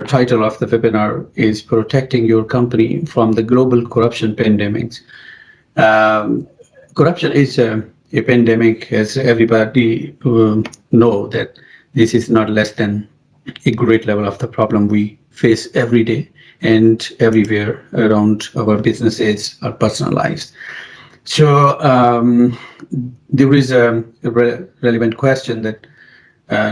title of the webinar is Protecting Your Company from the Global Corruption Pandemics. Corruption is a pandemic, as everybody know that this is not less than a great level of the problem we face every day and everywhere around our businesses or personal lives. So there is a relevant question that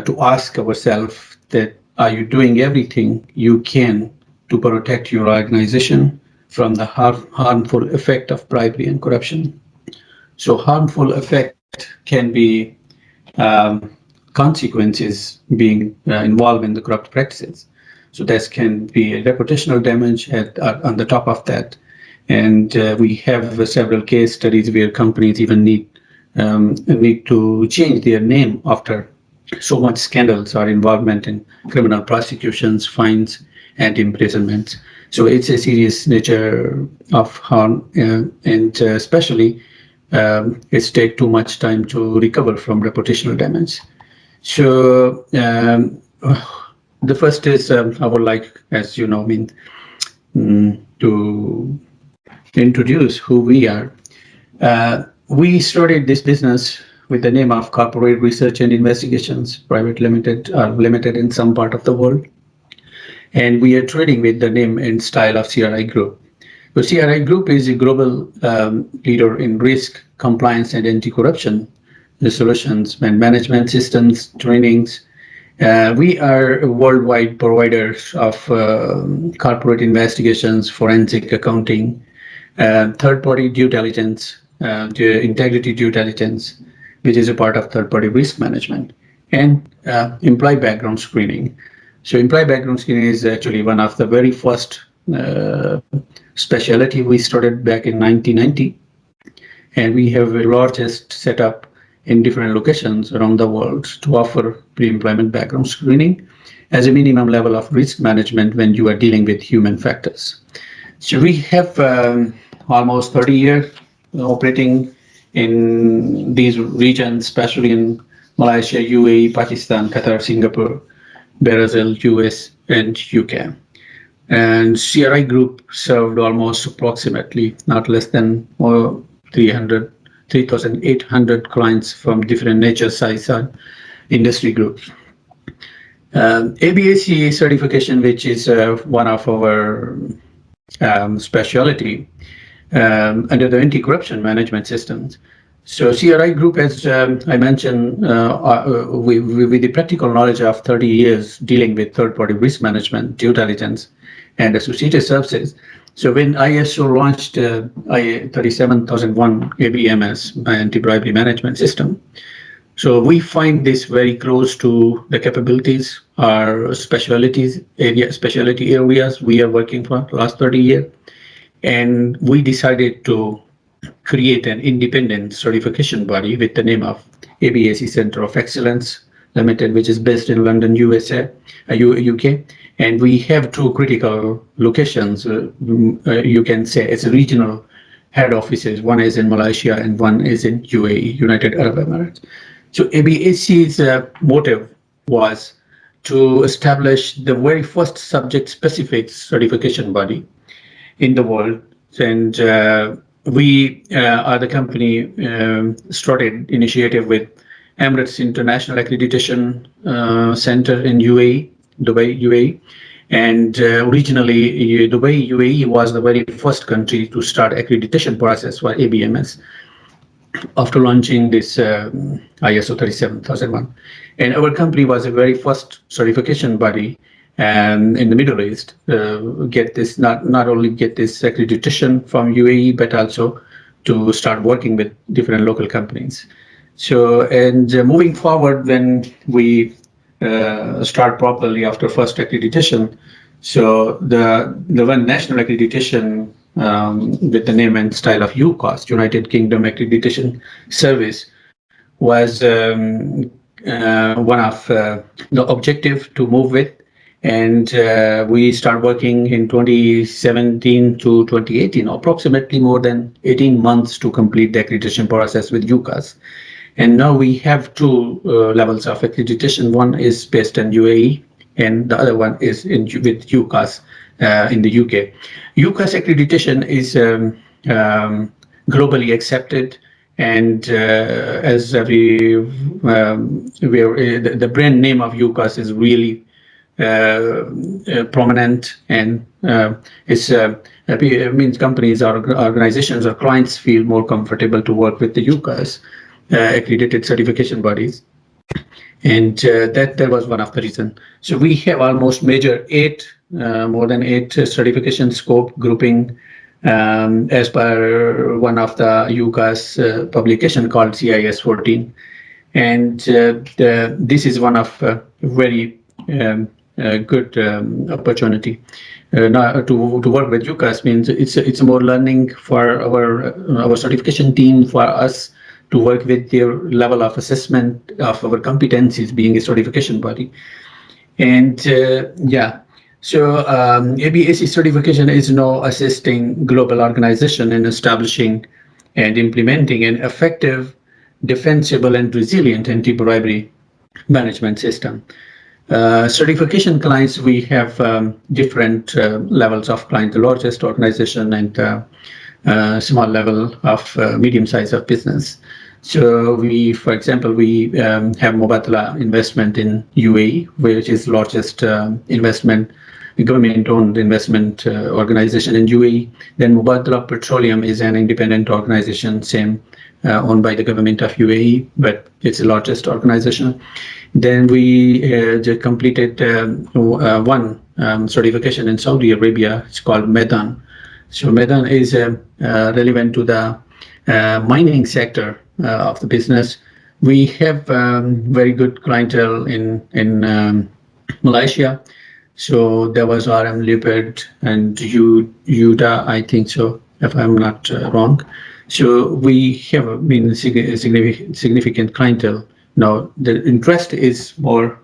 to ask ourselves, that are you doing everything you can to protect your organization from the harmful effect of bribery and corruption? So harmful effect can be consequences being involved in the corrupt practices. So that can be a reputational damage on the top of that. And we have several case studies where companies even need to change their name after so much scandals or involvement in criminal prosecutions, fines, and imprisonments. So it's a serious nature of harm, and especially it's take too much time to recover from reputational damage. So the first is I would like, as you know, to introduce who we are. We started this business with the name of Corporate Research and Investigations Private Limited, limited in some part of the world. And we are trading with the name and style of CRI Group. So CRI Group is a global leader in risk, compliance, and anti-corruption solutions and management systems, trainings. We are worldwide providers of corporate investigations, forensic accounting, third-party due diligence, integrity due diligence, which is a part of third-party risk management, and employee background screening. So employee background screening is actually one of the very first specialty we started back in 1990. And we have the largest setup in different locations around the world to offer pre-employment background screening as a minimum level of risk management when you are dealing with human factors. So we have almost 30 years operating in these regions, especially in Malaysia, UAE, Pakistan, Qatar, Singapore, Brazil, US, and UK. And CRI Group served almost approximately not less than 3,800 clients from different nature, size, and industry groups. ABAC certification, which is one of our specialty under the anti-corruption management systems. So CRI Group, as I mentioned, with the practical knowledge of 30 years dealing with third-party risk management, due diligence, and associated services. So when ISO launched IA 37001 ABMS, anti-bribery management system, so we find this very close to the capabilities, our specialty areas we are working for the last 30 years. And we decided to create an independent certification body with the name of ABAC Center of Excellence Limited, which is based in London, USA, UK. And we have two critical locations, you can say, as regional head offices. One is in Malaysia and one is in UAE, United Arab Emirates. So ABAC's motive was to establish the very first subject-specific certification body in the world. And we are the company started initiative with Emirates International Accreditation Center in UAE, Dubai, UAE. And originally, Dubai, UAE was the very first country to start accreditation process for ABMS after launching this ISO 37001. And our company was the very first certification body in the Middle East, get this not only get this accreditation from UAE, but also to start working with different local companies. So, and moving forward, when we start properly after first accreditation, so the one national accreditation with the name and style of UCAS, United Kingdom Accreditation Service, was one of the objective to move with. And we start working in 2017 to 2018, approximately more than 18 months to complete the accreditation process with UCAS. And now we have two levels of accreditation. One is based in UAE, and the other one is with UCAS in the UK. UCAS accreditation is globally accepted, and as the brand name of UCAS is really prominent, and it means companies or organizations or clients feel more comfortable to work with the UCAS accredited certification bodies. And that was one of the reasons. So we have almost more than eight certification scope grouping as per one of the UCAS publication called CIS 14. And this is one of very good opportunity. Now to work with UCAS means it's more learning for our certification team, for us to work with their level of assessment of our competencies being a certification body. And so ABAC certification is now assisting global organization in establishing and implementing an effective, defensible, and resilient anti-bribery management system. Certification clients, we have different levels of client, the largest organization and small level of medium size of business. So for example, we have Mubadala investment in UAE, which is largest government-owned investment organization in UAE. Then Mubadala Petroleum is an independent organization, same owned by the government of UAE, but it's the largest organization. Then we just completed one certification in Saudi Arabia. It's called Medan. So Medan is relevant to the mining sector of the business. We have very good clientele in Malaysia. So there was RM Leopard and Yuda, I think so, if I'm not wrong. So we have been significant clientele. Now the interest is more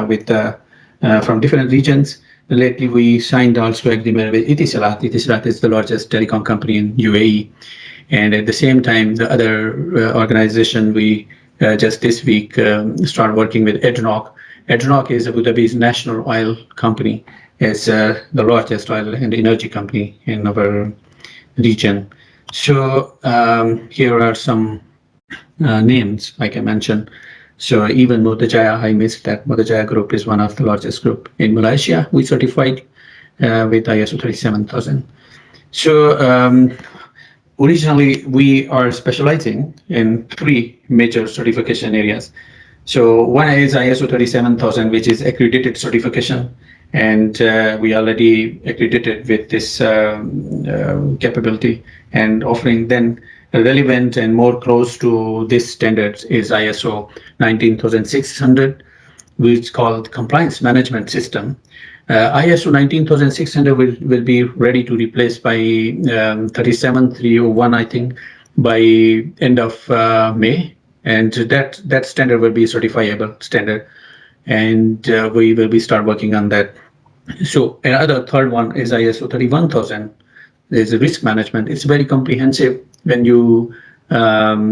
with from different regions. Lately, we signed also agreement with Etisalat. Etisalat is the largest telecom company in UAE. And at the same time, the other organization, we just this week started working with ADNOC. ADNOC is Abu Dhabi's national oil company. It's the largest oil and energy company in our region. So here are some names I can mention. So even Muttajaya, I missed that. Muttajaya Group is one of the largest group in Malaysia. We certified with ISO 37000. So originally, we are specializing in three major certification areas. So one is ISO 37000, which is accredited certification. And we already accredited with this capability and offering. Then relevant and more close to this standards is ISO 19600, which is called Compliance Management System. ISO 19600 will be ready to replace by 37301, I think, by end of May. And that standard will be a certifiable standard. And we will be start working on that. So another third one is ISO 31000. There's a risk management. It's very comprehensive when you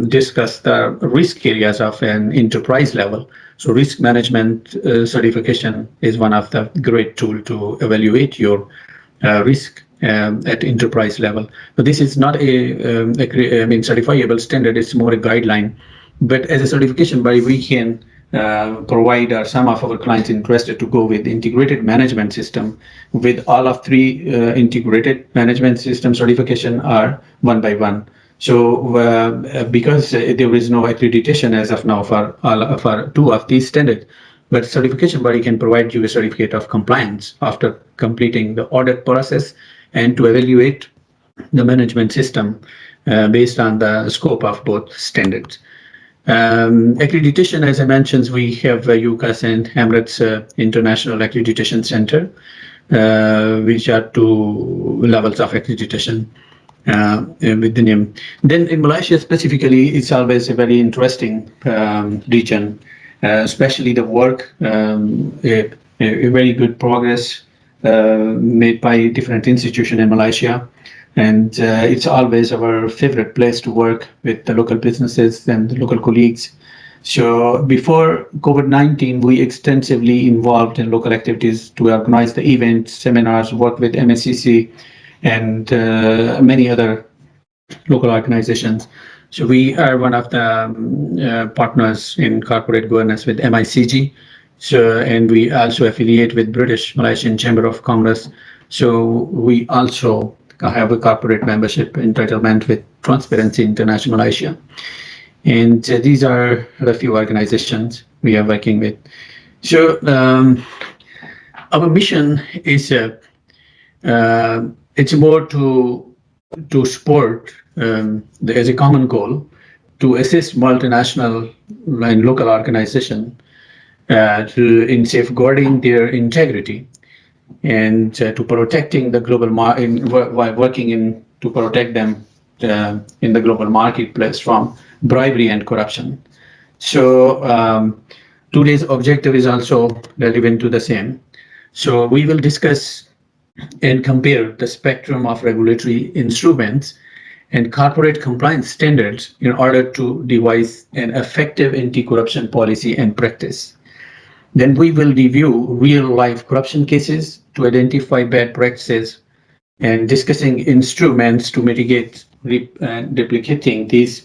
discuss the risk areas of an enterprise level. So risk management certification is one of the great tool to evaluate your risk at enterprise level. But this is not a certifiable standard. It's more a guideline. But as a certification body, we can provide some of our clients interested to go with integrated management system with all of three integrated management system certification are one by one. So because there is no accreditation as of now for two of these standards, but certification body can provide you a certificate of compliance after completing the audit process and to evaluate the management system based on the scope of both standards. Accreditation, as I mentioned, we have UCAS and Emirates International Accreditation Center, which are two levels of accreditation with the name. Then in Malaysia specifically, it's always a very interesting region, especially the work, a very good progress made by different institutions in Malaysia. And it's always our favorite place to work with the local businesses and the local colleagues. So before COVID-19, we extensively involved in local activities to organize the events, seminars, work with MSCC and many other local organizations. So we are one of the partners in corporate governance with MICG. So, and we also affiliate with British Malaysian Chamber of Commerce. So we also have a corporate membership entitlement with Transparency International Malaysia. And these are the few organizations we are working with. So our mission is it's more to support as a common goal to assist multinational and local organizations in safeguarding their integrity and to protecting the global while working in to protect them in the global marketplace from bribery and corruption. So today's objective is also relevant to the same. So we will discuss and compare the spectrum of regulatory instruments and corporate compliance standards in order to devise an effective anti-corruption policy and practice. Then we will review real-life corruption cases to identify bad practices and discussing instruments to mitigate replicating these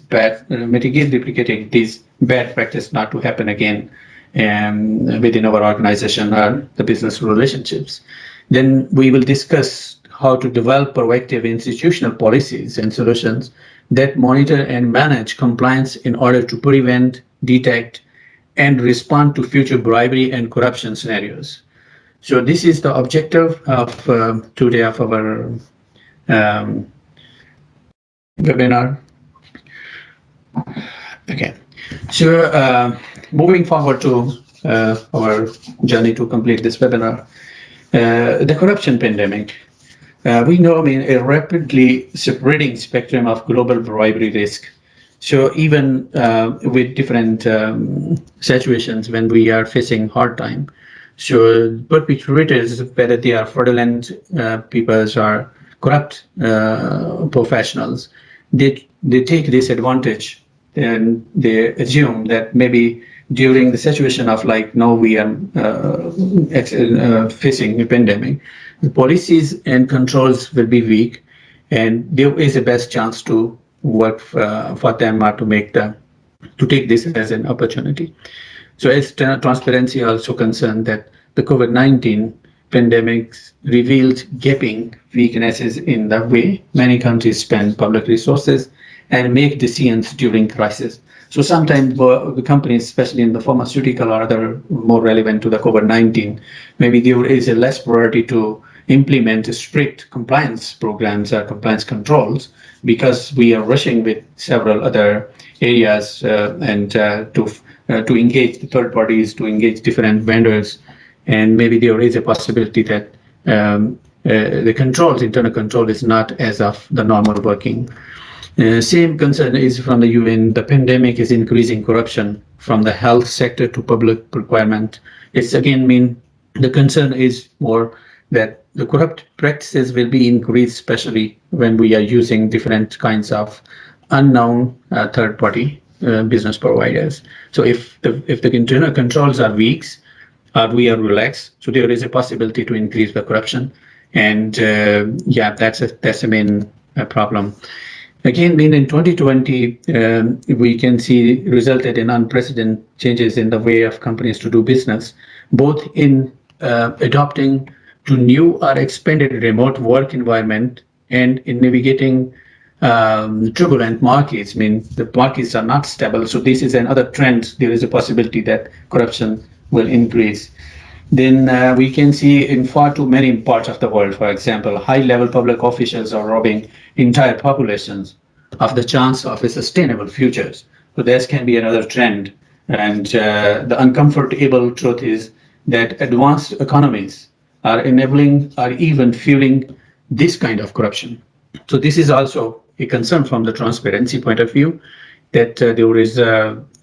bad practices not to happen again within our organization or the business relationships. Then we will discuss how to develop proactive institutional policies and solutions that monitor and manage compliance in order to prevent, detect, and respond to future bribery and corruption scenarios. So this is the objective of today of our webinar. Okay, so moving forward to our journey to complete this webinar, the corruption pandemic. We know a rapidly spreading spectrum of global bribery risk. So even with different situations when we are facing hard time, so perpetrators, whether they are fraudulent people or corrupt professionals, they take this advantage and they assume that maybe during the situation of like now we are facing a pandemic, the policies and controls will be weak, and there is a best chance to work for them or to make to take this as an opportunity. So as transparency also concerned that the COVID-19 pandemic revealed gaping weaknesses in the way many countries spend public resources and make decisions during crisis. So sometimes the companies, especially in the pharmaceutical or other more relevant to the COVID-19, maybe there is a less priority to implement strict compliance programs or compliance controls because we are rushing with several other areas and to engage the third parties, to engage different vendors, and maybe there is a possibility that the controls, internal control, is not as of the normal working. Same concern is from the UN. The pandemic is increasing corruption from the health sector to public procurement. It's again the concern is more that the corrupt practices will be increased, especially when we are using different kinds of unknown third-party business providers. So if the internal controls are weak, we are relaxed, so there is a possibility to increase the corruption, and yeah, that's the main problem. Again, in 2020, we can see resulted in unprecedented changes in the way of companies to do business, both in adopting to new or expanded remote work environment and in navigating turbulent markets. The markets are not stable, so this is another trend. There is a possibility that corruption will increase. Then we can see in far too many parts of the world, for example, high-level public officials are robbing entire populations of the chance of a sustainable future. So this can be another trend. And the uncomfortable truth is that advanced economies are enabling or even fueling this kind of corruption. So this is also a concern from the transparency point of view, that there is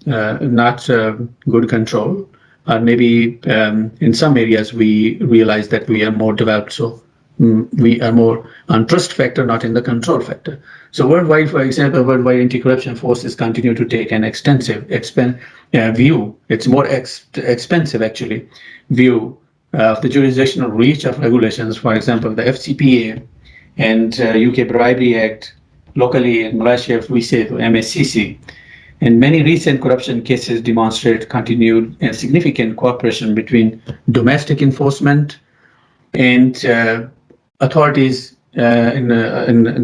not good control. Or maybe in some areas we realize that we are more developed, so we are more on trust factor, not in the control factor. So worldwide, for example, worldwide anti-corruption forces continue to take an extensive view. It's more expensive, actually, view of the jurisdictional reach of regulations. For example, the FCPA and UK Bribery Act. Locally in Malaysia, we say MSCC. And many recent corruption cases demonstrate continued and significant cooperation between domestic enforcement and authorities in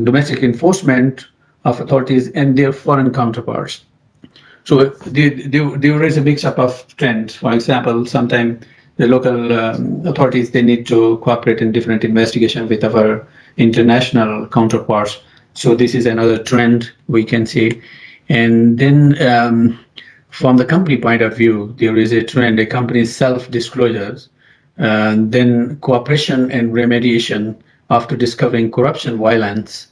domestic enforcement of authorities and their foreign counterparts. So there is a mix-up of trends. For example, sometimes the local authorities, they need to cooperate in different investigation with our international counterparts. So this is another trend we can see. And then from the company point of view, there is a trend, a company's self-disclosures, then cooperation and remediation after discovering corruption violations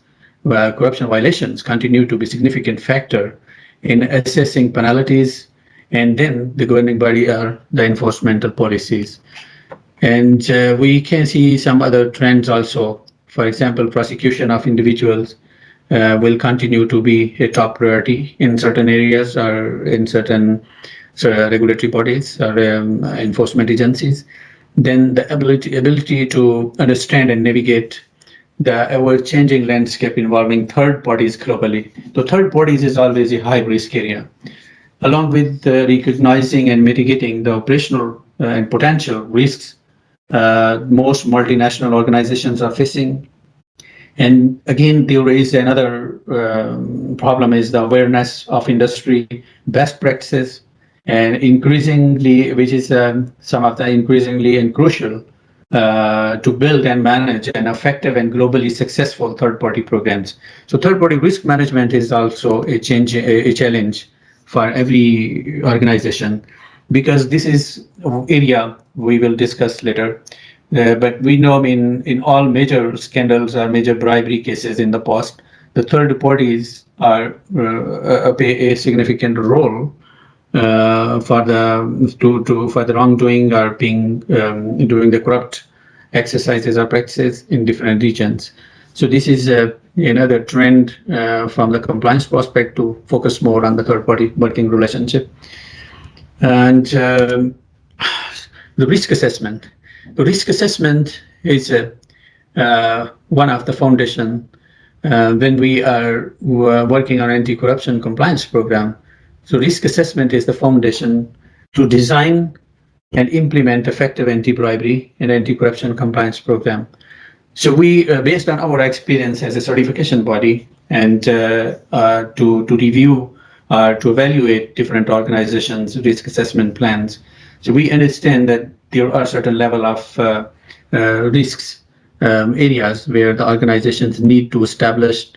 continue to be significant factor in assessing penalties, and then the governing body are the enforcemental policies. And we can see some other trends also. For example, prosecution of individuals will continue to be a top priority in certain areas or in certain regulatory bodies or enforcement agencies. Then the ability to understand and navigate the ever-changing landscape involving third parties globally. So third parties is always a high-risk area. Along with recognizing and mitigating the operational and potential risks most multinational organizations are facing. And again, there is another problem is the awareness of industry best practices, and increasingly, which is some of the increasingly and crucial to build and manage an effective and globally successful third-party programs. So third-party risk management is also a challenge for every organization, because this is an area we will discuss later. But we know in all major scandals or major bribery cases in the past, the third parties are play a significant role for the wrongdoing or being doing the corrupt exercises or practices in different regions. So this is another trend from the compliance prospect to focus more on the third party working relationship. And the risk assessment. The risk assessment is one of the foundation when we are working on anti-corruption compliance program. So risk assessment is the foundation to design and implement effective anti-bribery and anti-corruption compliance program. So we, based on our experience as a certification body and to review, to evaluate different organizations' risk assessment plans, so we understand that there are certain level of risks areas where the organizations need to establish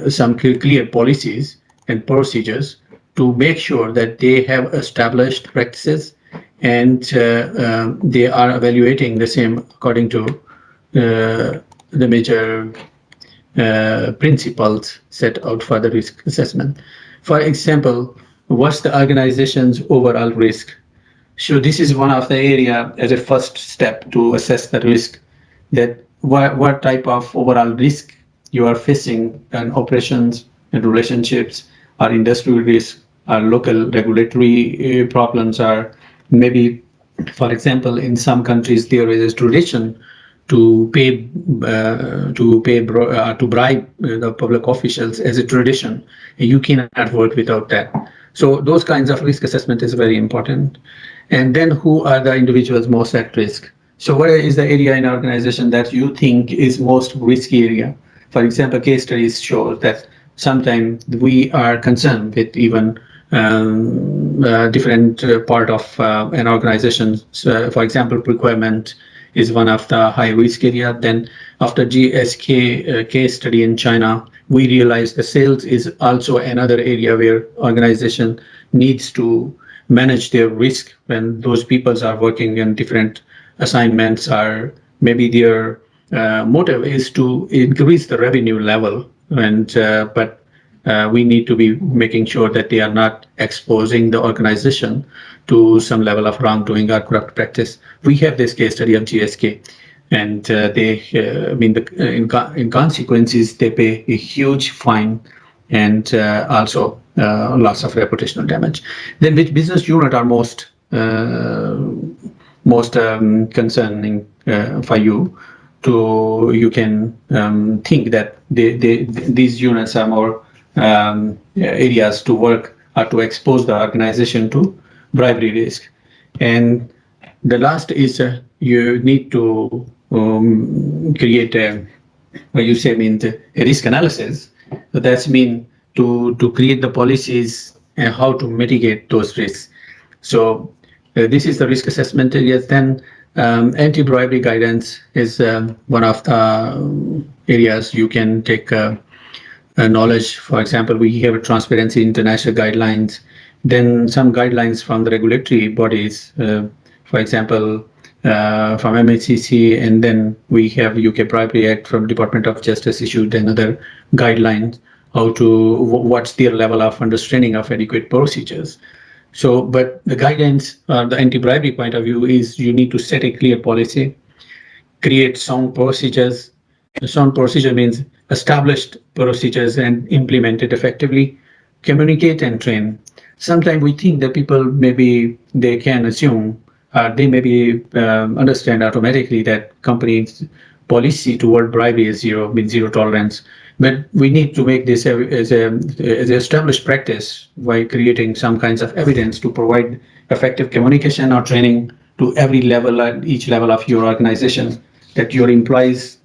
some clear policies and procedures to make sure that they have established practices and they are evaluating the same according to the major principles set out for the risk assessment. For example, what's the organization's overall risk? So this is one of the area as a first step to assess the risk, that what type of overall risk you are facing in operations and relationships, or industry risk, or local regulatory problems, or maybe, for example, in some countries there is a tradition to bribe the public officials as a tradition. You cannot work without that. So those kinds of risk assessment is very important. And then who are the individuals most at risk? So what is the area in organization that you think is most risky area? For example, case studies show that sometimes we are concerned with even different part of an organization. So, for example, procurement is one of the high risk area. Then after GSK case study in China, we realized the sales is also another area where organization needs to manage their risk when those people are working in different assignments, or maybe their motive is to increase the revenue level, and but we need to be making sure that they are not exposing the organization to some level of wrongdoing or corrupt practice. We have this case study of GSK. and in consequences, they pay a huge fine and also loss of reputational damage. Then, which business unit are most concerning for you? You can think that these units are more areas to work or to expose the organization to bribery risk. And the last is you need to create what you say means a risk analysis. So that's mean to create the policies and how to mitigate those risks. So this is the risk assessment areas. Then anti-bribery guidance is one of the areas you can take knowledge. For example, we have transparency international guidelines, then some guidelines from the regulatory bodies, for example, from MHCC, and then we have UK Bribery Act from Department of Justice issued another guidelines how to what's their level of understanding of adequate procedures. So, but the guidance, the anti-bribery point of view is you need to set a clear policy, create sound procedures. A sound procedure means established procedures and implement it effectively, communicate and train. Sometimes we think that people maybe they can assume, they maybe understand automatically that companies' policy toward bribery is zero, means zero tolerance. But we need to make this as an established practice by creating some kinds of evidence to provide effective communication or training to every level, at each level of your organization, that your employees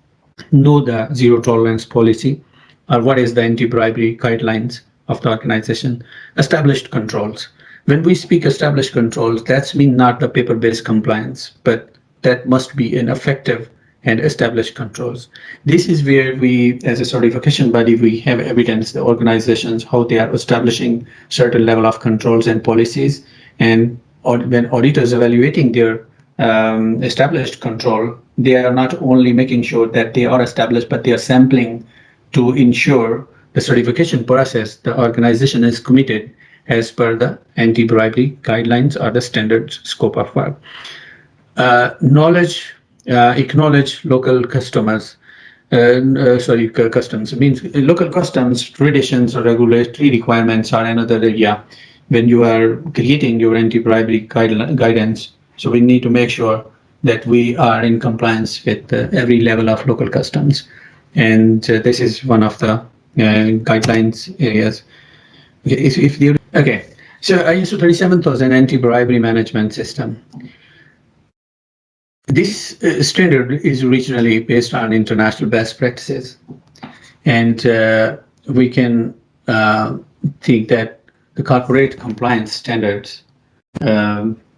know the zero tolerance policy or what is the anti-bribery guidelines of the organization. Established controls. When we speak established controls, that's mean not the paper-based compliance, but that must be an effective and established controls. This is where we, as a certification body, we have evidence the organizations how they are establishing certain level of controls and policies, and when auditors evaluating their established control, they are not only making sure that they are established, but they are sampling to ensure the certification process the organization is committed as per the anti-bribery guidelines or the standard scope of work. Acknowledge local customers. Customs means local customs, traditions, or regulatory requirements are another area when you are creating your anti-bribery guidance. So we need to make sure that we are in compliance with every level of local customs. And this is one of the guidelines areas. Okay, so ISO 37000 anti-bribery management system. This standard is originally based on international best practices, and we can think that the corporate compliance standards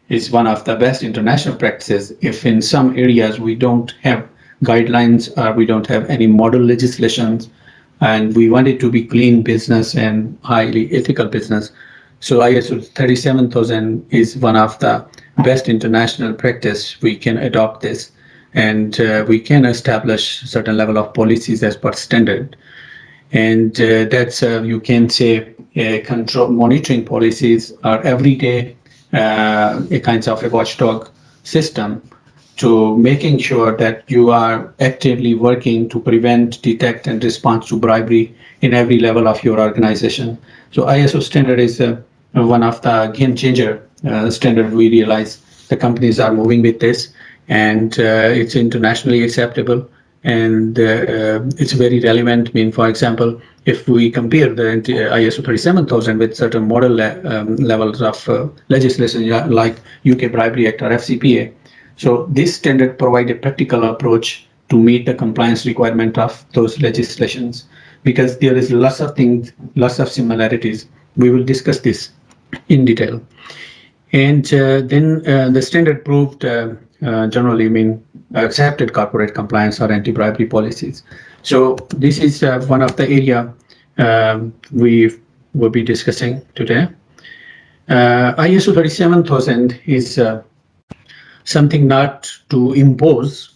is one of the best international practices. If in some areas we don't have guidelines or we don't have any model legislations, and we want it to be clean business and highly ethical business, so ISO 37000 is one of the best international practice. We can adopt this, and we can establish certain level of policies as per standard. And that's you can say control monitoring policies are everyday a kinds of a watchdog system to making sure that you are actively working to prevent, detect, and respond to bribery in every level of your organization. So ISO standard is one of the game changer standard. We realize the companies are moving with this, and it's internationally acceptable, and it's very relevant. I mean, for example, if we compare the ISO 37000 with certain model levels of legislation like UK Bribery Act or FCPA, so this standard provide a practical approach to meet the compliance requirement of those legislations, because there is lots of things, lots of similarities. We will discuss this in detail. And then the standard proved generally mean accepted corporate compliance or anti-bribery policies. So this is one of the area we will be discussing today. ISO 37000 is something not to impose,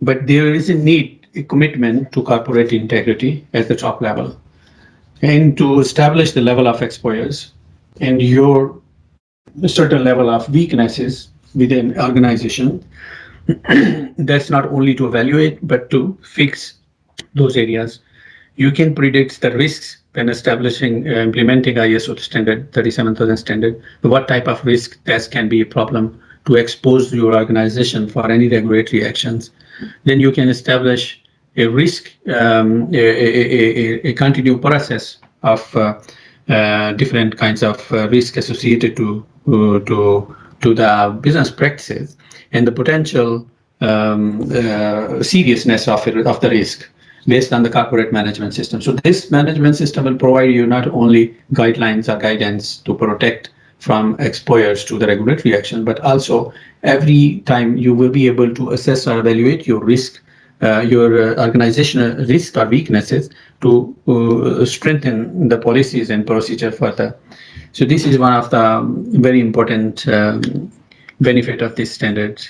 but there is a need, a commitment to corporate integrity at the top level, and to establish the level of exposures and your certain level of weaknesses within organization. That's not only to evaluate, but to fix those areas. You can predict the risks when establishing, implementing ISO standard 37000 standard. What type of risk that can be a problem to expose your organization for any regulatory actions. Then you can establish a risk, a continued process of different kinds of risk associated to the business practices and the potential seriousness of the risk based on the corporate management system. So this management system will provide you not only guidelines or guidance to protect from exposures to the regulatory action, but also every time you will be able to assess or evaluate your risk, your organizational risk or weaknesses to strengthen the policies and procedure further. So this is one of the very important benefit of this standard.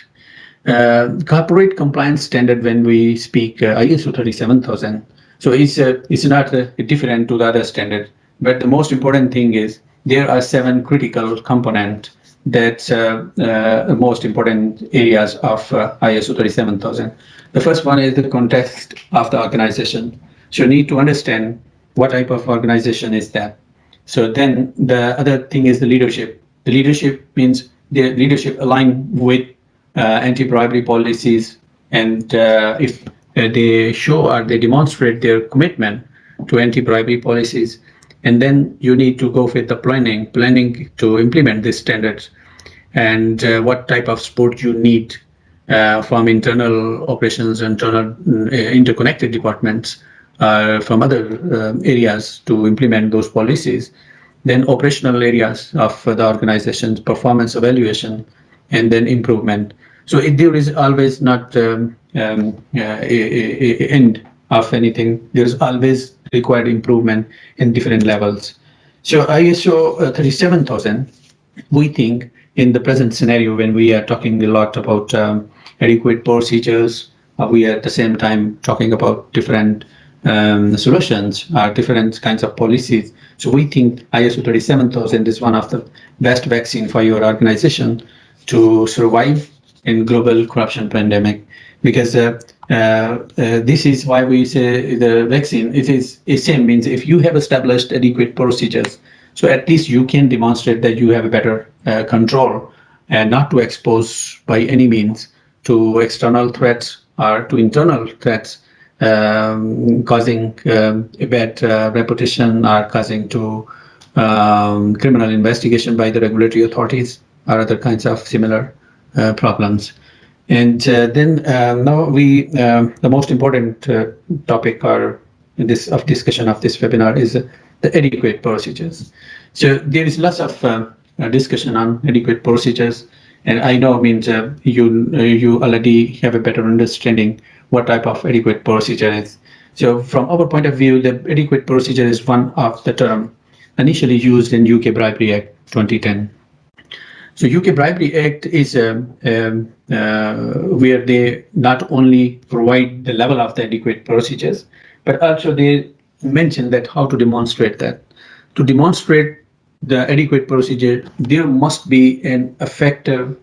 Corporate compliance standard, when we speak ISO 37000, so it's not different to the other standard, but the most important thing is there are 7 critical components that most important areas of ISO 37000. The first one is the context of the organization. So you need to understand what type of organization is that. So then the other thing is the leadership. The leadership means the leadership align with anti-bribery policies, and if they show or they demonstrate their commitment to anti-bribery policies, and then you need to go with the planning to implement these standards, and what type of support you need from internal operations, internal interconnected departments, from other areas to implement those policies. Then operational areas of the organization's performance evaluation, and then improvement. So there is always not a end of anything. There's always required improvement in different levels. So ISO 37000, we think in the present scenario when we are talking a lot about adequate procedures, we are at the same time talking about different solutions, different kinds of policies. So we think ISO 37000 is one of the best vaccine for your organization to survive in global corruption pandemic, because this is why we say the vaccine, it is the same, means if you have established adequate procedures, so at least you can demonstrate that you have a better control and not to expose by any means to external threats or to internal threats, causing a bad reputation or causing to criminal investigation by the regulatory authorities or other kinds of similar problems. And then now the most important topic or this of discussion of this webinar is the adequate procedures. So there is lots of discussion on adequate procedures, and I know means you already have a better understanding what type of adequate procedure is. So from our point of view, the adequate procedure is one of the term initially used in UK Bribery Act 2010. So UK Bribery Act is where they not only provide the level of the adequate procedures, but also they mention that how to demonstrate that. To demonstrate the adequate procedure, there must be an effective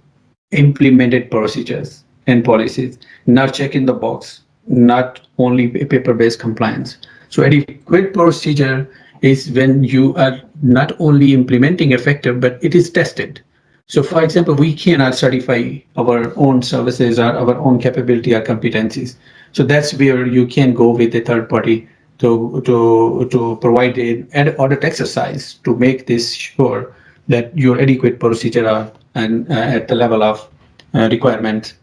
implemented procedures and policies, not checking the box, not only paper-based compliance. So adequate procedure is when you are not only implementing effective, but it is tested. So for example, we cannot certify our own services or our own capability or competencies. So that's where you can go with a third party to provide an audit exercise to make this sure that your adequate procedure are and at the level of requirement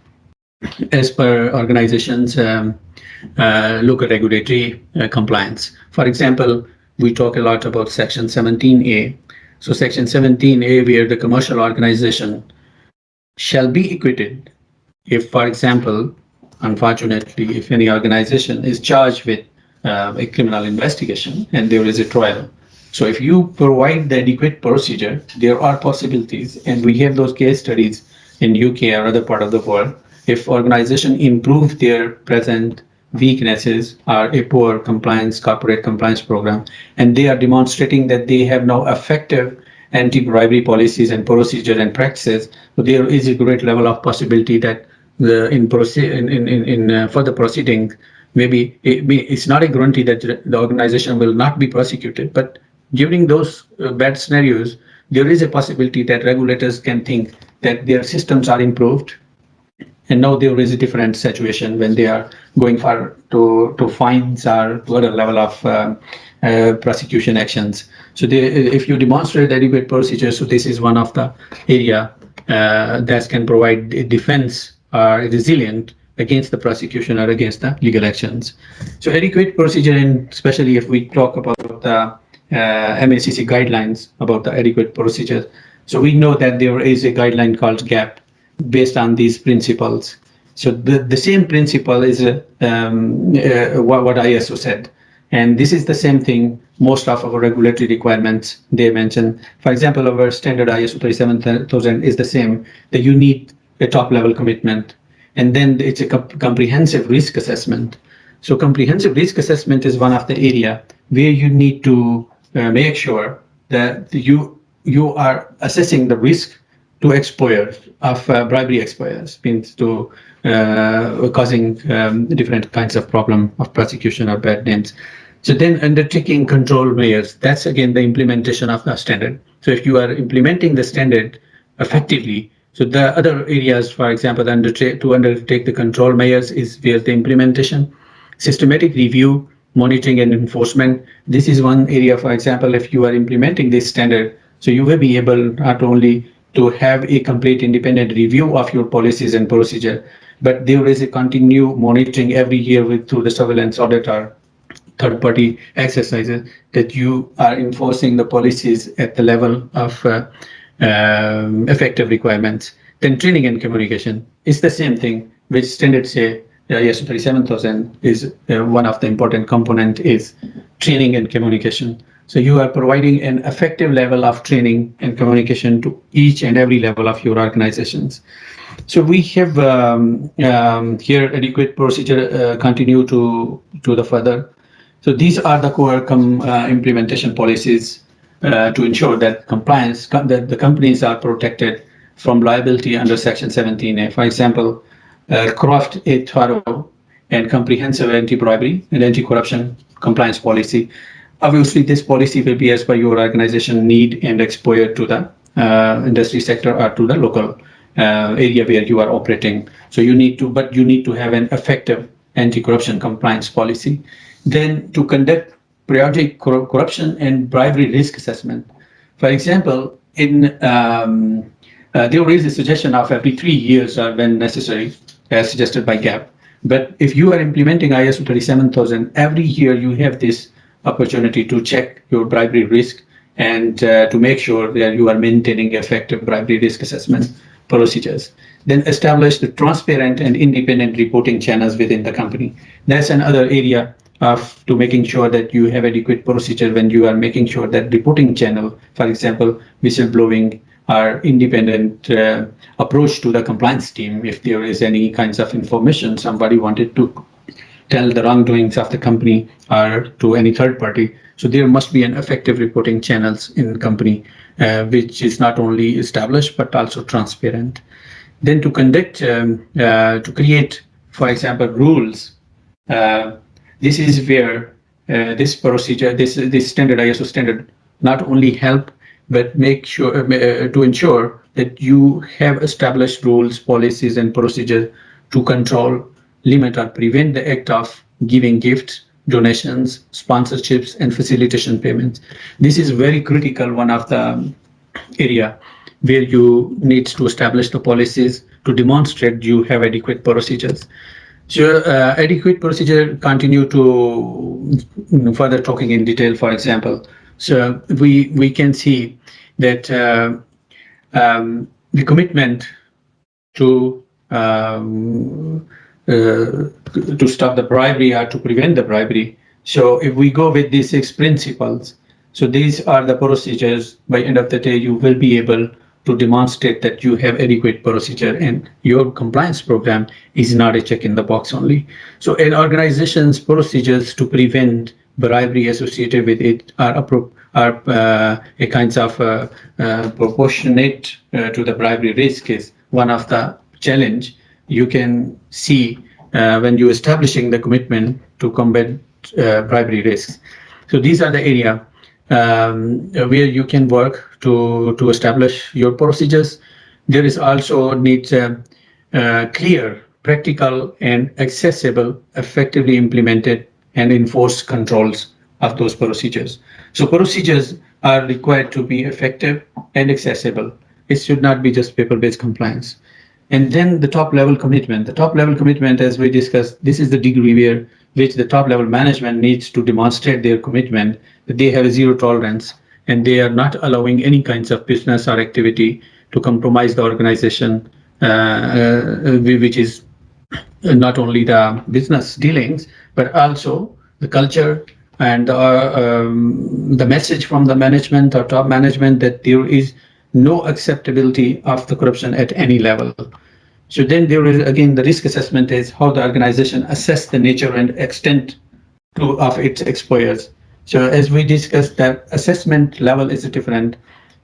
as per organizations local regulatory compliance. For example, we talk a lot about Section 17A. So Section 17A, where the commercial organization shall be acquitted if, for example, unfortunately, if any organization is charged with a criminal investigation and there is a trial. So if you provide the adequate procedure, there are possibilities, and we have those case studies in UK or other part of the world. If organization improve their present weaknesses or a poor compliance, corporate compliance program, and they are demonstrating that they have now effective anti-bribery policies and procedures and practices, so there is a great level of possibility that further proceedings, maybe it's not a guarantee that the organization will not be prosecuted, but during those bad scenarios, there is a possibility that regulators can think that their systems are improved, and now there is a different situation when they are going for to fines or to other level of prosecution actions. So if you demonstrate adequate procedures, so this is one of the area that can provide a defense or resilient against the prosecution or against the legal actions. So adequate procedure, and especially if we talk about the MACC guidelines about the adequate procedure. So we know that there is a guideline called GAP based on these principles. So the same principle is what ISO said. And this is the same thing, most of our regulatory requirements, they mention. For example, our standard ISO 37000 is the same, that you need a top level commitment. And then it's a comprehensive risk assessment. So comprehensive risk assessment is one of the area where you need to make sure that you are assessing the risk to exposure of bribery exposures, means to causing different kinds of problem of prosecution or bad names. So then undertaking control measures, that's again the implementation of the standard. So if you are implementing the standard effectively, so the other areas, for example, to undertake the control measures is where the implementation, systematic review, monitoring and enforcement. This is one area, for example, if you are implementing this standard, so you will be able not only to have a complete independent review of your policies and procedure, but there is a continued monitoring every year through the surveillance audit or third-party exercises that you are enforcing the policies at the level of effective requirements. Then training and communication is the same thing, which standards say ISO 37000 is one of the important component is training and communication. So you are providing an effective level of training and communication to each and every level of your organizations. So we have here adequate procedure continue to the further. So these are the core implementation policies to ensure that compliance, that the companies are protected from liability under Section 17A. For example, craft a thorough and comprehensive anti-bribery and anti-corruption compliance policy. Obviously, this policy will be as per your organization need and exposure to the industry sector or to the local area where you are operating. So you need to have an effective anti-corruption compliance policy. Then to conduct periodic corruption and bribery risk assessment. For example, there is a suggestion of every 3 years when necessary, as suggested by GAP. But if you are implementing ISO 37000, every year you have this opportunity to check your bribery risk and to make sure that you are maintaining effective bribery risk assessment procedures. Then establish the transparent and independent reporting channels within the company. That's another area to making sure that you have adequate procedure when you are making sure that reporting channel, for example, whistleblowing or independent approach to the compliance team. If there is any kinds of information somebody wanted to tell the wrongdoings of the company or to any third party, so there must be an effective reporting channels in the company, which is not only established but also transparent. Then to conduct, to create, for example, rules. This is where this procedure, this standard ISO standard, not only help but make sure to ensure that you have established rules, policies, and procedures to control, limit, or prevent the act of giving gifts, donations, sponsorships, and facilitation payments. This is very critical, one of the area where you need to establish the policies to demonstrate you have adequate procedures. So adequate procedure continue to further talking in detail, for example. So we can see that the commitment to stop the bribery or to prevent the bribery. So if we go with these 6 principles, so these are the procedures. By end of the day, you will be able to demonstrate that you have adequate procedure and your compliance program is not a check in the box only. So an organization's procedures to prevent bribery associated with it are a kinds of proportionate to the bribery risk is one of the challenge you can see when you're establishing the commitment to combat bribery risks. So these are the area where you can work to establish your procedures. There is also needs clear, practical, and accessible, effectively implemented and enforced controls of those procedures. So procedures are required to be effective and accessible. It should not be just paper-based compliance. And then the top level commitment. The top level commitment, as we discussed, this is the degree where which the top level management needs to demonstrate their commitment that they have a zero tolerance and they are not allowing any kinds of business or activity to compromise the organization, which is not only the business dealings, but also the culture and the message from the management or top management that there is no acceptability of the corruption at any level. So then there is again the risk assessment is how the organization assess the nature and extent of its exposures. So as we discussed, that assessment level is different.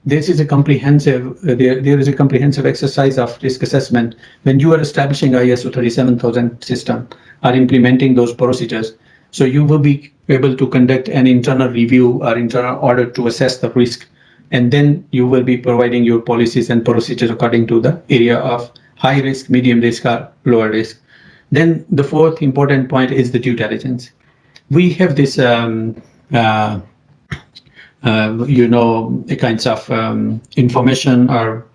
This is a comprehensive, there is a comprehensive exercise of risk assessment when you are establishing ISO 37000 system or implementing those procedures. So you will be able to conduct an internal review or internal audit to assess the risk. And then you will be providing your policies and procedures according to the area of high risk, medium risk, or lower risk. Then the fourth important point is the due diligence. We have this kinds of information or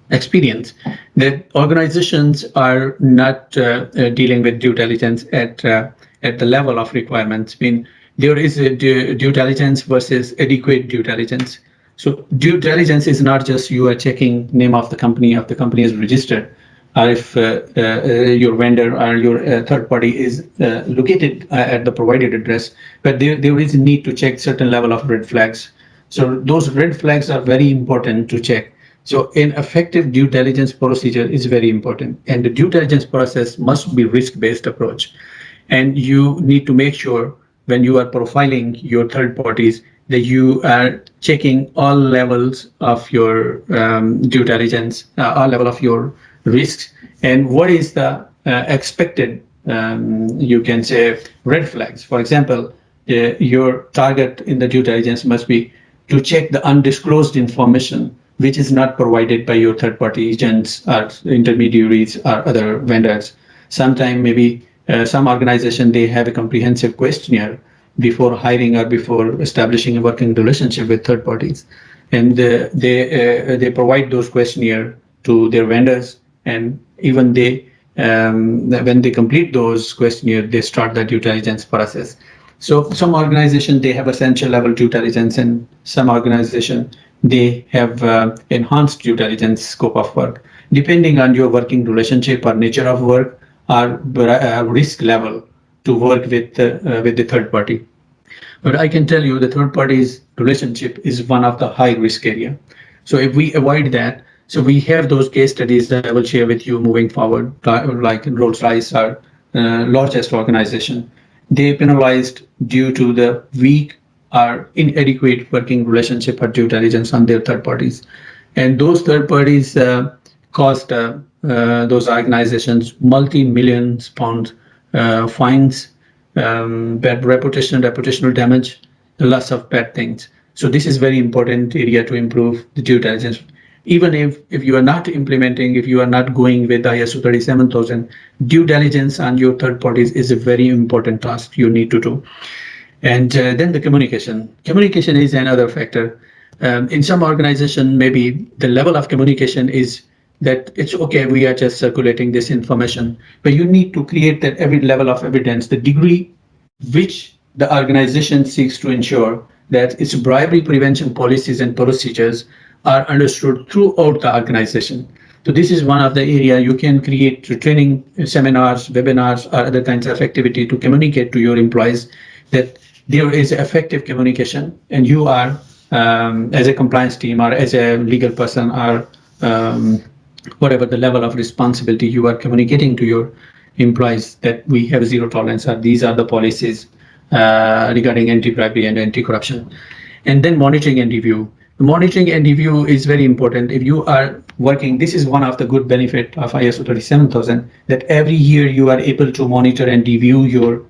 experience that organizations are not dealing with due diligence at the level of requirements. I mean, there is a due diligence versus adequate due diligence. So due diligence is not just you are checking name of the company is registered, or if your vendor or your third party is located at the provided address, but there is a need to check certain level of red flags. So those red flags are very important to check. So an effective due diligence procedure is very important, and the due diligence process must be risk-based approach. And you need to make sure when you are profiling your third parties that you are checking all levels of your due diligence, all level of your risks, and what is the expected, you can say, red flags. For example, your target in the due diligence must be to check the undisclosed information which is not provided by your third-party agents or intermediaries or other vendors. Sometimes maybe some organization, they have a comprehensive questionnaire before hiring or before establishing a working relationship with third parties. And they provide those questionnaire to their vendors, and even when they complete those questionnaire, they start the due diligence process. So some organization, they have essential level due diligence, and some organization, they have enhanced due diligence scope of work, depending on your working relationship or nature of work or risk level to work with the third party. But I can tell you the third party's relationship is one of the high risk area. So if we avoid that, so we have those case studies that I will share with you moving forward, like Rolls-Royce, our largest organization. They penalized due to the weak or inadequate working relationship or due diligence on their third parties. And those third parties cost those organizations multi-millions pound fines, bad reputational damage, the loss of bad things. So this is very important area to improve the due diligence. Even if you are not implementing, if you are not going with ISO 37000, due diligence on your third parties is a very important task you need to do. And then the communication. Communication is another factor. In some organization, maybe the level of communication is that it's okay, we are just circulating this information, but you need to create that every level of evidence, the degree which the organization seeks to ensure that its bribery prevention policies and procedures are understood throughout the organization. So this is one of the area you can create training seminars, webinars, or other kinds of activity to communicate to your employees that there is effective communication, and you are, as a compliance team or as a legal person or whatever the level of responsibility, you are communicating to your employees that we have zero tolerance, or these are the policies regarding anti-bribery and anti-corruption. And then monitoring and review. Monitoring and review is very important. If you are working, this is one of the good benefit of ISO 37000, that every year you are able to monitor and review your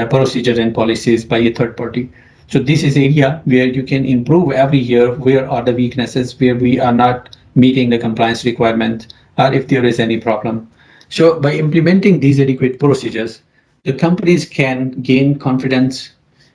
procedures and policies by a third party. So this is area where you can improve every year. Where are the weaknesses, where we are not meeting the compliance requirement, or if there is any problem. So by implementing these adequate procedures, the companies can gain confidence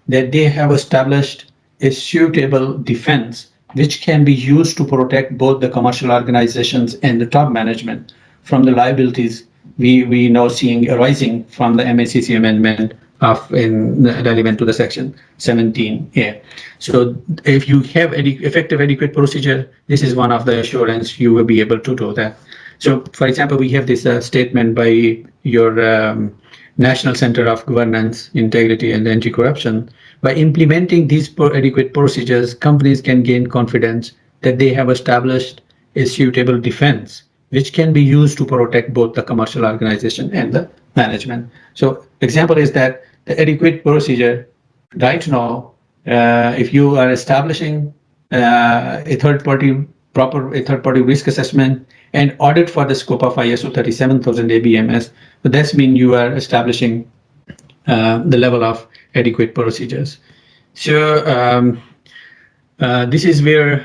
that they have established a suitable defense which can be used to protect both the commercial organizations and the top management from the liabilities we now seeing arising from the MACC amendment of in relevant to the section 17A. So if you have effective adequate procedure, this is one of the assurance you will be able to do that. So for example, we have this statement by your National Center of Governance, Integrity and Anti-Corruption. By implementing these adequate procedures, companies can gain confidence that they have established a suitable defense, which can be used to protect both the commercial organization and the management. So example is that the adequate procedure right now, if you are establishing a third party a third party risk assessment and audit for the scope of ISO 37000 ABMS, so that's mean you are establishing the level of adequate procedures. So this is where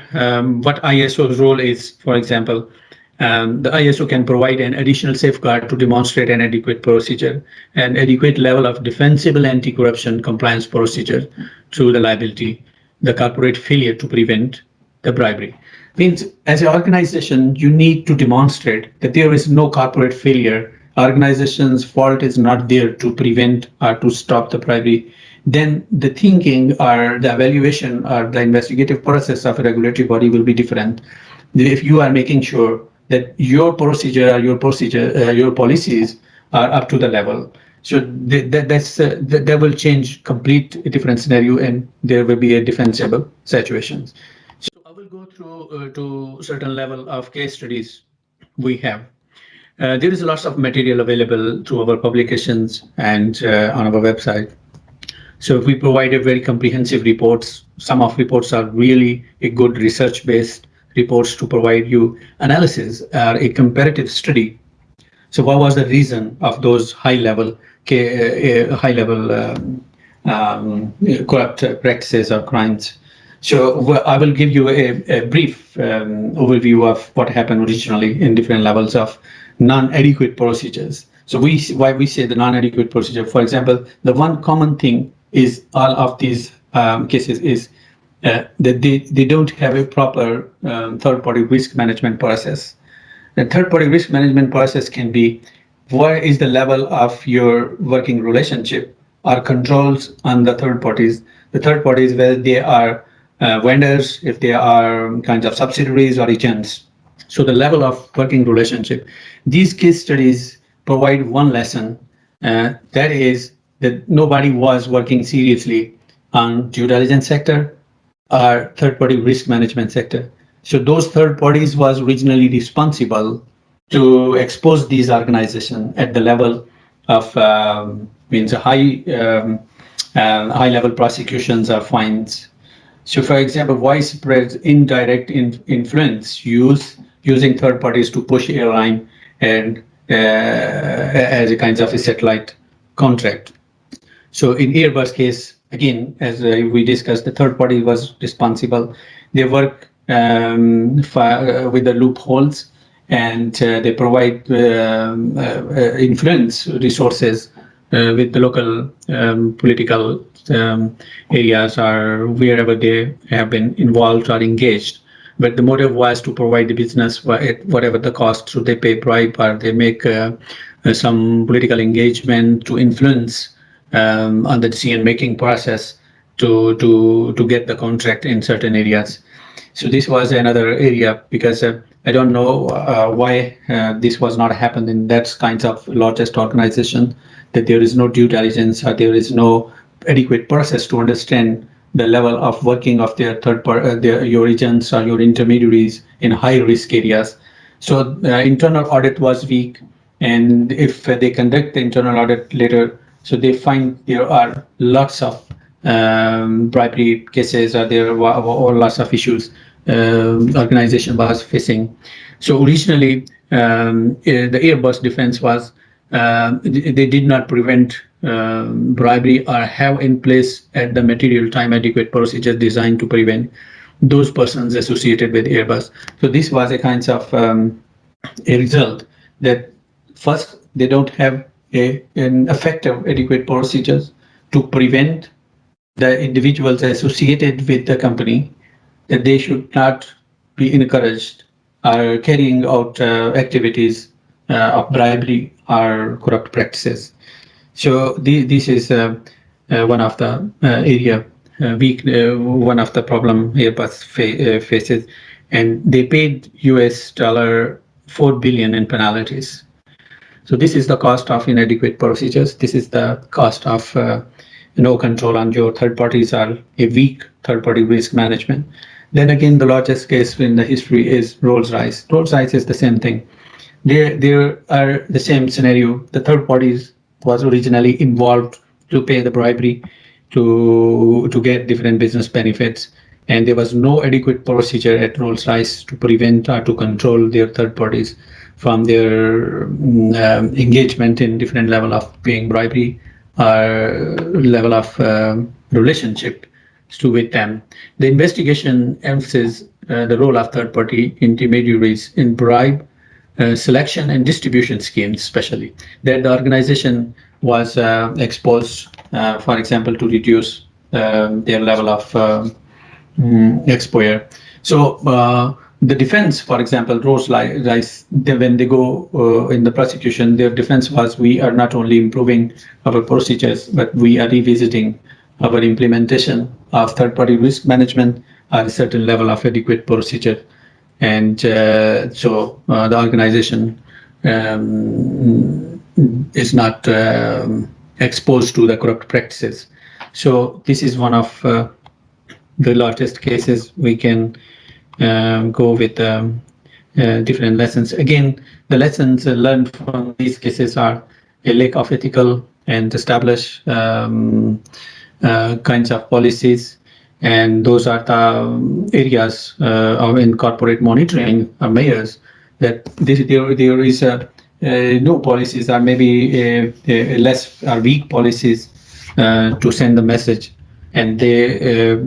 what ISO's role is. For example, the ISO can provide an additional safeguard to demonstrate an adequate procedure, an adequate level of defensible anti-corruption compliance procedure through the liability, the corporate failure to prevent the bribery. Means as an organization, you need to demonstrate that there is no corporate failure. Organization's fault is not there to prevent or to stop the bribery. Then the thinking or the evaluation or the investigative process of a regulatory body will be different. If you are making sure that your procedure or your policies are up to the level, so that will change complete different scenario, and there will be a defensible situations. So I will go through to certain level of case studies we have. There is lots of material available through our publications and on our website. So we provide a very comprehensive reports. Some of reports are really a good research-based reports to provide you analysis or a comparative study. So what was the reason of those high-level corrupt practices or crimes? So I will give you a brief overview of what happened originally in different levels of non-adequate procedures. So why we say the non-adequate procedure. For example, the one common thing is all of these cases is that they don't have a proper third-party risk management process. The third-party risk management process can be where is the level of your working relationship or controls on the third parties. The third parties, where they are vendors, if they are kinds of subsidiaries or agents. So the level of working relationship. These case studies provide one lesson, that is that nobody was working seriously on due diligence sector or third-party risk management sector. So those third parties was originally responsible to expose these organizations at the level of means high level prosecutions or fines. So, for example, widespread indirect influence using third parties to push airline and as a kind of a satellite contract. So in Airbus case, again, as we discussed, the third party was responsible. They work with the loopholes, and they provide influence resources with the local political areas or wherever they have been involved or engaged. But the motive was to provide the business at whatever the cost. So they pay bribe or they make some political engagement to influence on the decision-making process to get the contract in certain areas. So this was another area because I don't know why this was not happened in that kinds of largest organization, that there is no due diligence or there is no adequate process to understand the level of working of their third part, your agents or your intermediaries in high risk areas. So internal audit was weak, and if they conduct the internal audit later, so they find there are lots of bribery cases or there are lots of issues organization was facing. So originally, the Airbus defense was they did not prevent bribery or have in place at the material time adequate procedures designed to prevent those persons associated with Airbus. So this was a kind of a result that first they don't have an effective adequate procedures to prevent the individuals associated with the company, that they should not be encouraged or carrying out activities of bribery or corrupt practices. So this is one of the area one of the problem Airbus faces, and they paid US dollar 4 billion in penalties. So this is the cost of inadequate procedures. This is the cost of no control on your third parties or a weak third party risk management. Then again, the largest case in the history is Rolls-Royce. Rolls-Royce is the same thing. There are the same scenario. The third parties was originally involved to pay the bribery to get different business benefits, and there was no adequate procedure at Rolls-Royce to prevent or to control their third parties from their engagement in different level of paying bribery or level of relationship with them. The investigation emphasizes the role of third-party intermediaries in bribe selection and distribution schemes, especially that the organization was exposed, for example, to reduce their level of exposure. So the defense, for example, Rolls-Royce, when they go in the prosecution, their defense was, we are not only improving our procedures, but we are revisiting our implementation of third-party risk management at a certain level of adequate procedure. And so the organization is not exposed to the corrupt practices. So this is one of the largest cases. We can go with different lessons. Again, the lessons learned from these cases are a lack of ethical and established kinds of policies, and those are the areas in corporate monitoring measures that there is no policies, or maybe less or weak policies to send the message, and their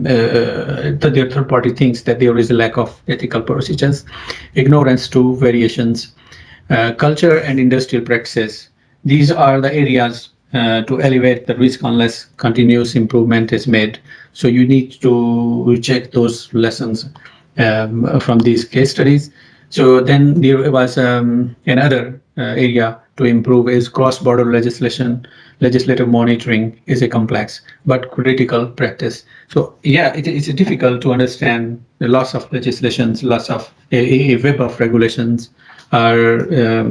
third party thinks that there is a lack of ethical procedures, ignorance to variations, culture and industrial practices. These are the areas to elevate the risk unless continuous improvement is made. So you need to check those lessons from these case studies. So then there was another area to improve is cross-border legislation. Legislative monitoring is a complex but critical practice. So yeah, it's difficult to understand the lots of legislations, lots of a web of regulations, are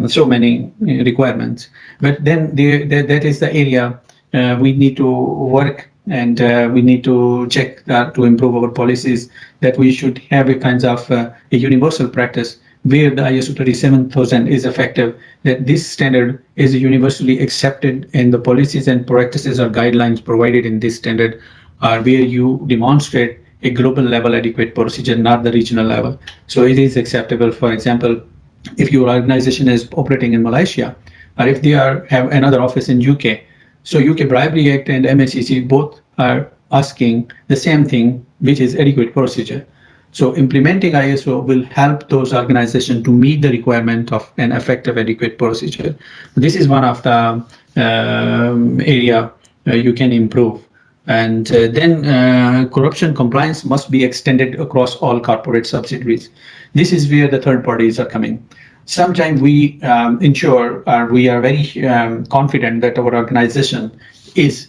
so many requirements. But then that is the area we need to work, and we need to check that to improve our policies, that we should have a kinds of a universal practice where the ISO 37000 is effective, that this standard is universally accepted, and the policies and practices or guidelines provided in this standard are where you demonstrate a global level adequate procedure, not the regional level. So it is acceptable. For example, if your organization is operating in Malaysia, or if they have another office in UK, so UK Bribery Act and MHCC both are asking the same thing, which is adequate procedure. So implementing ISO will help those organizations to meet the requirement of an effective adequate procedure. This is one of the area you can improve. And then corruption compliance must be extended across all corporate subsidiaries. This is where the third parties are coming. Sometimes we ensure, or we are very confident that our organization is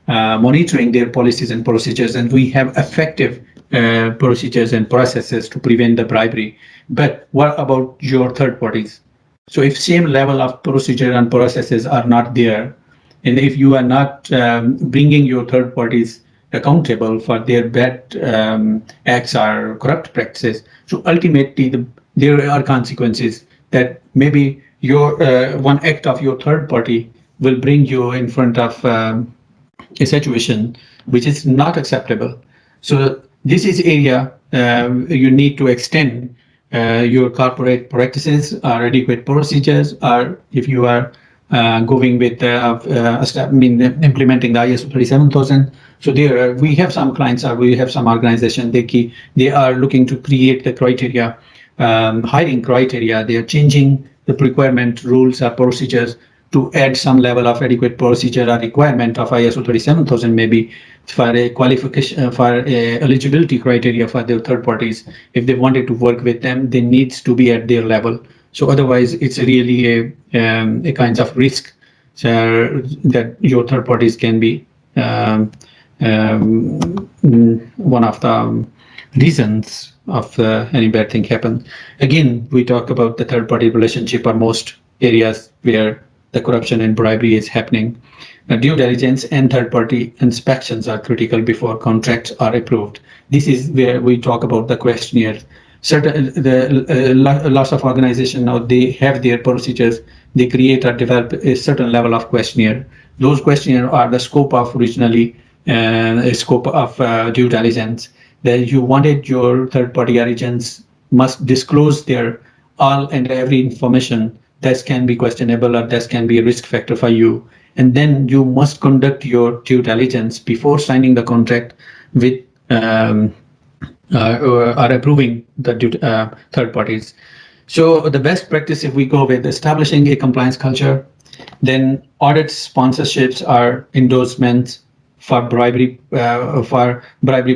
monitoring their policies and procedures, and we have effective procedures and processes to prevent the bribery. But what about your third parties? So if same level of procedure and processes are not there, and if you are not bringing your third parties accountable for their bad acts or corrupt practices, so ultimately there are consequences that maybe your one act of your third party will bring you in front of a situation which is not acceptable. So this is area you need to extend your corporate practices or adequate procedures, or if you are going with implementing the ISO 37000. So there we have some clients or we have some organization, they are looking to create the criteria, hiring criteria. They are changing the requirement rules or procedures to add some level of adequate procedure or requirement of ISO 37000 maybe for a qualification, for a eligibility criteria for their third parties. If they wanted to work with them, they needs to be at their level. So otherwise, it's really a kind of risk that your third parties can be one of the reasons of any bad thing happen. Again, we talk about the third party relationship are most areas where the corruption and bribery is happening. Due diligence and third party inspections are critical before contracts are approved. This is where we talk about the questionnaire. Lots of organizations now, they have their procedures, they create or develop a certain level of questionnaire. Those questionnaire are the scope of originally scope of due diligence, that you wanted your third party agents must disclose their all and every information that can be questionable or that can be a risk factor for you. And then you must conduct your due diligence before signing the contract with or approving the third parties. So the best practice, if we go with establishing a compliance culture, then audit sponsorships or endorsements for bribery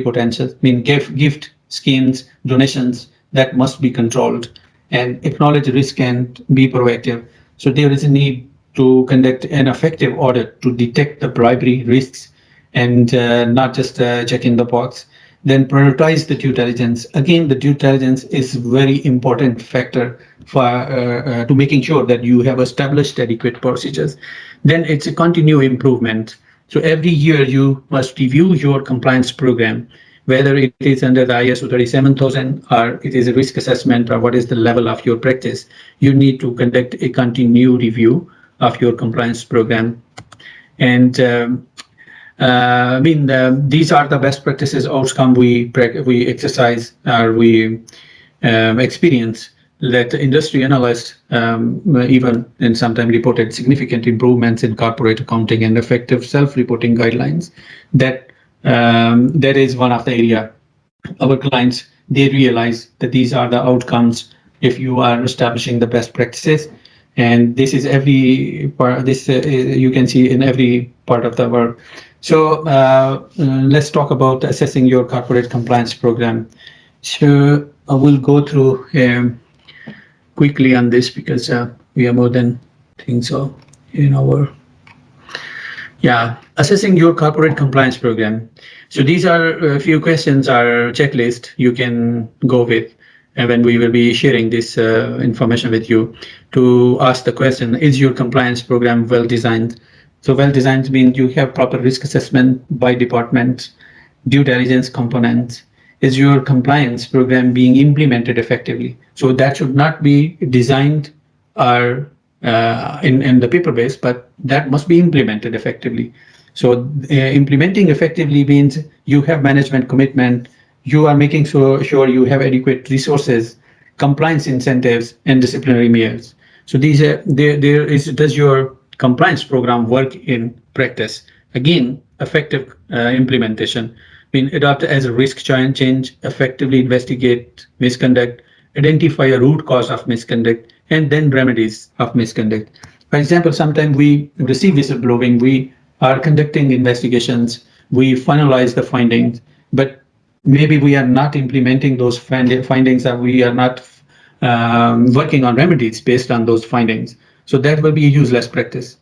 potential. I mean, gift schemes, donations that must be controlled, and acknowledge risk and be proactive. So there is a need to conduct an effective audit to detect the bribery risks and not just checking the box. Then prioritize the due diligence. Again, the due diligence is very important factor for to making sure that you have established adequate procedures. Then it's a continued improvement. So every year you must review your compliance program, whether it is under the ISO 37000 or it is a risk assessment or what is the level of your practice. You need to conduct a continued review of your compliance program. And these are the best practices outcome we exercise or we experience, that industry analysts even and sometimes reported significant improvements in corporate accounting and effective self-reporting guidelines. That is one of the area our clients, they realize that these are the outcomes if you are establishing the best practices. And this is every part, this you can see in every part of the work. So let's talk about assessing your corporate compliance program. So I will go through quickly on this because we are more than think so in our assessing your corporate compliance program. So these are a few questions or checklist you can go with when we will be sharing this information with you, to ask the question, is your compliance program well designed? So well designed means you have proper risk assessment by department, due diligence components. Is your compliance program being implemented effectively? So that should not be designed or in the paper base, but that must be implemented effectively. So implementing effectively means you have management commitment, you are making sure you have adequate resources, compliance incentives, and disciplinary measures. So these are there is, does your compliance program work in practice? Again, effective implementation. Adopt as a risk change, effectively investigate misconduct, identify a root cause of misconduct, and then remedies of misconduct. For example, sometimes we receive whistleblowing, we are conducting investigations, we finalize the findings, but maybe we are not implementing those findings, or we are not working on remedies based on those findings. So that will be a useless practice.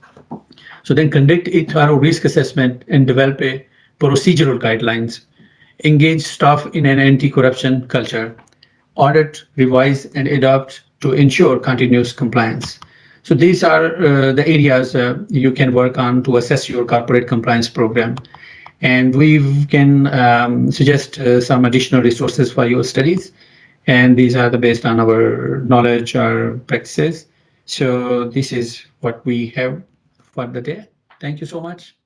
So then conduct a thorough risk assessment and develop a procedural guidelines. Engage staff in an anti-corruption culture. Audit, revise, and adopt to ensure continuous compliance. So these are the areas you can work on to assess your corporate compliance program. And we can suggest some additional resources for your studies. And these are based on our knowledge or practices. So this is what we have for the day. Thank you so much.